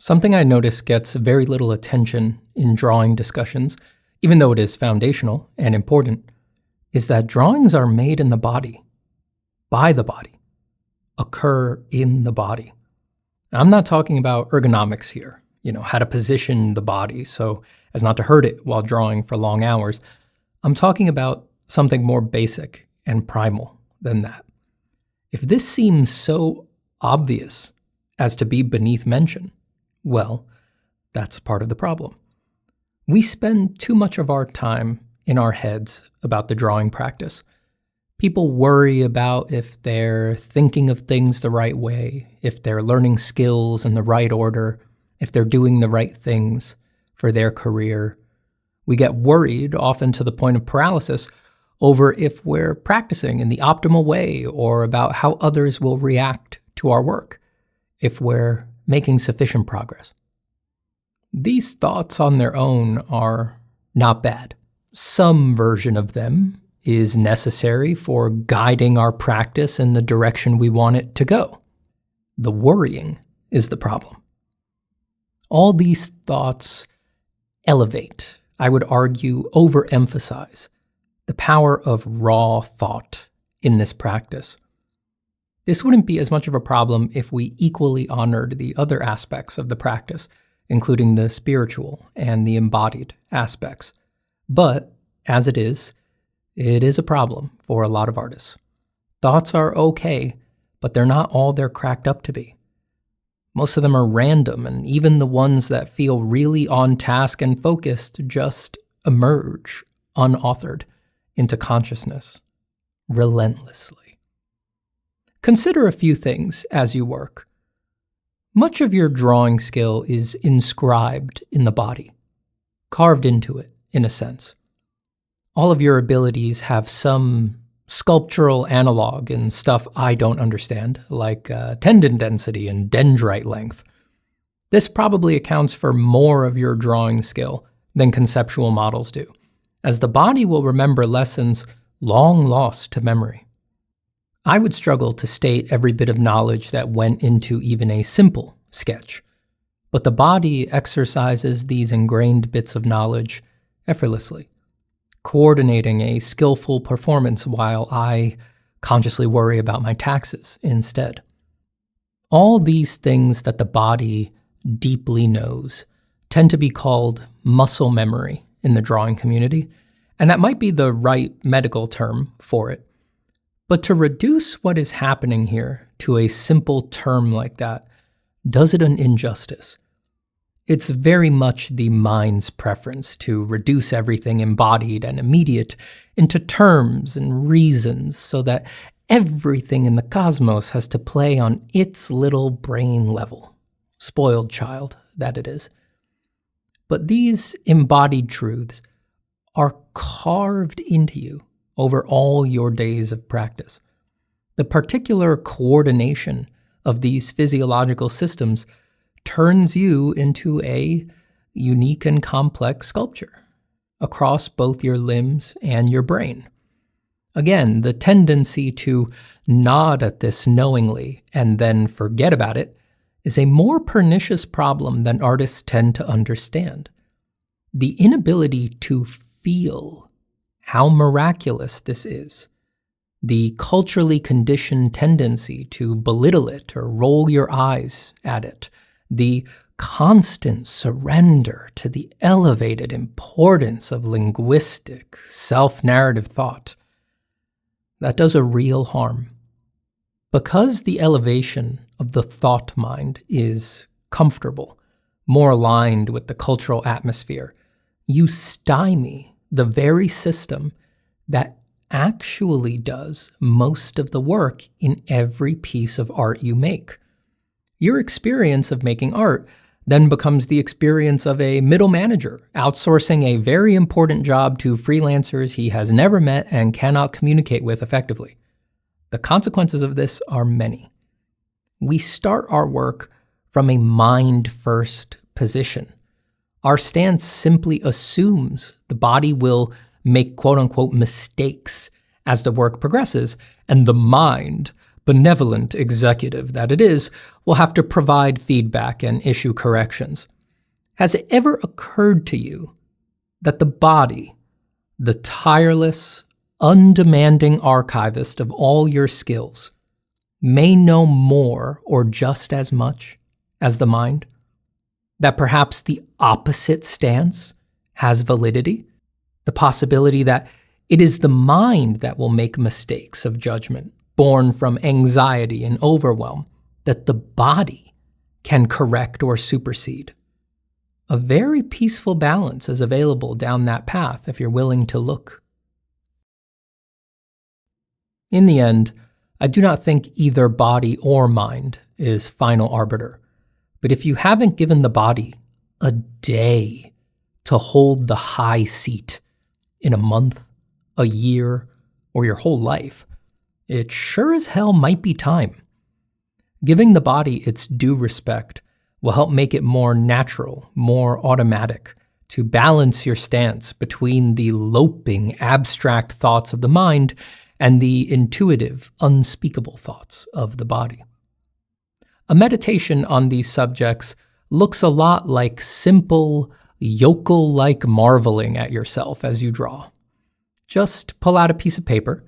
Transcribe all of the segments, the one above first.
Something I notice gets very little attention in drawing discussions, even though it is foundational and important, is that drawings are made in the body, by the body, occur in the body. I'm not talking about ergonomics here, how to position the body so as not to hurt it while drawing for long hours. I'm talking about something more basic and primal than that. If this seems so obvious as to be beneath mention, well, that's part of the problem. We spend too much of our time in our heads about the drawing practice. People worry about if they're thinking of things the right way, if they're learning skills in the right order, if they're doing the right things for their career. We get worried, often to the point of paralysis, over if we're practicing in the optimal way or about how others will react to our work, if we're making sufficient progress. These thoughts on their own are not bad. Some version of them is necessary for guiding our practice in the direction we want it to go. The worrying is the problem. All these thoughts elevate, I would argue, overemphasize the power of raw thought in this practice. This wouldn't be as much of a problem if we equally honored the other aspects of the practice, including the spiritual and the embodied aspects. But, as it is a problem for a lot of artists. Thoughts are okay, but they're not all they're cracked up to be. Most of them are random, and even the ones that feel really on task and focused just emerge, unauthored, into consciousness, relentlessly. Consider a few things as you work. Much of your drawing skill is inscribed in the body, carved into it, in a sense. All of your abilities have some sculptural analog in stuff I don't understand, like tendon density and dendrite length. This probably accounts for more of your drawing skill than conceptual models do, as the body will remember lessons long lost to memory. I would struggle to state every bit of knowledge that went into even a simple sketch, but the body exercises these ingrained bits of knowledge effortlessly, coordinating a skillful performance while I consciously worry about my taxes instead. All these things that the body deeply knows tend to be called muscle memory in the drawing community, and that might be the right medical term for it. But to reduce what is happening here to a simple term like that does it an injustice. It's very much the mind's preference to reduce everything embodied and immediate into terms and reasons so that everything in the cosmos has to play on its little brain level. Spoiled child, that it is. But these embodied truths are carved into you over all your days of practice. The particular coordination of these physiological systems turns you into a unique and complex sculpture across both your limbs and your brain. Again, the tendency to nod at this knowingly and then forget about it is a more pernicious problem than artists tend to understand. The inability to feel how miraculous this is, the culturally conditioned tendency to belittle it or roll your eyes at it, the constant surrender to the elevated importance of linguistic, self-narrative thought, that does a real harm. Because the elevation of the thought mind is comfortable, more aligned with the cultural atmosphere, you stymie the very system that actually does most of the work in every piece of art you make. Your experience of making art then becomes the experience of a middle manager outsourcing a very important job to freelancers he has never met and cannot communicate with effectively. The consequences of this are many. We start our work from a mind-first position. Our stance simply assumes the body will make quote-unquote mistakes as the work progresses, and the mind benevolent executive that it is, will have to provide feedback and issue corrections. Has it ever occurred to you that the body, the tireless, undemanding archivist of all your skills, may know more or just as much as the mind? That perhaps the opposite stance has validity? The possibility that it is the mind that will make mistakes of judgment, born from anxiety and overwhelm, that the body can correct or supersede. A very peaceful balance is available down that path if you're willing to look. In the end, I do not think either body or mind is final arbiter. But if you haven't given the body a day to hold the high seat in a month, a year, or your whole life, it sure as hell might be time. Giving the body its due respect will help make it more natural, more automatic, to balance your stance between the loping, abstract thoughts of the mind and the intuitive, unspeakable thoughts of the body. A meditation on these subjects looks a lot like simple, yokel-like marveling at yourself as you draw. Just pull out a piece of paper,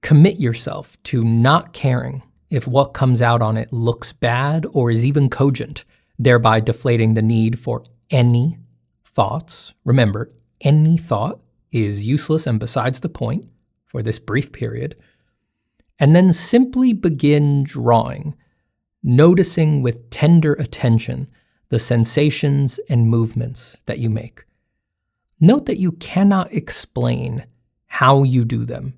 commit yourself to not caring if what comes out on it looks bad or is even cogent, thereby deflating the need for any thoughts. Remember, any thought is useless and besides the point for this brief period. And then simply begin drawing, noticing with tender attention the sensations and movements that you make. Note that you cannot explain how you do them,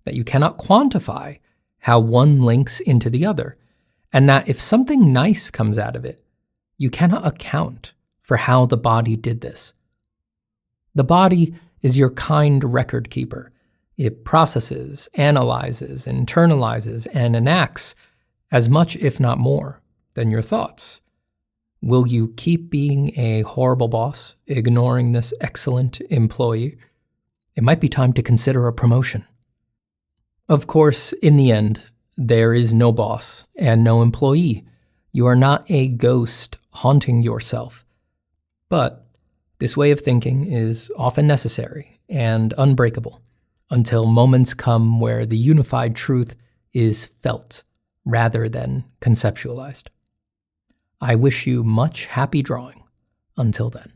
that you cannot quantify how one links into the other, and that if something nice comes out of it, you cannot account for how the body did this. The body is your kind record keeper. It processes, analyzes, internalizes, and enacts as much, if not more, than your thoughts. Will you keep being a horrible boss, ignoring this excellent employee? It might be time to consider a promotion. Of course, in the end, there is no boss and no employee. You are not a ghost haunting yourself. But this way of thinking is often necessary and unbreakable until moments come where the unified truth is felt rather than conceptualized. I wish you much happy drawing until then.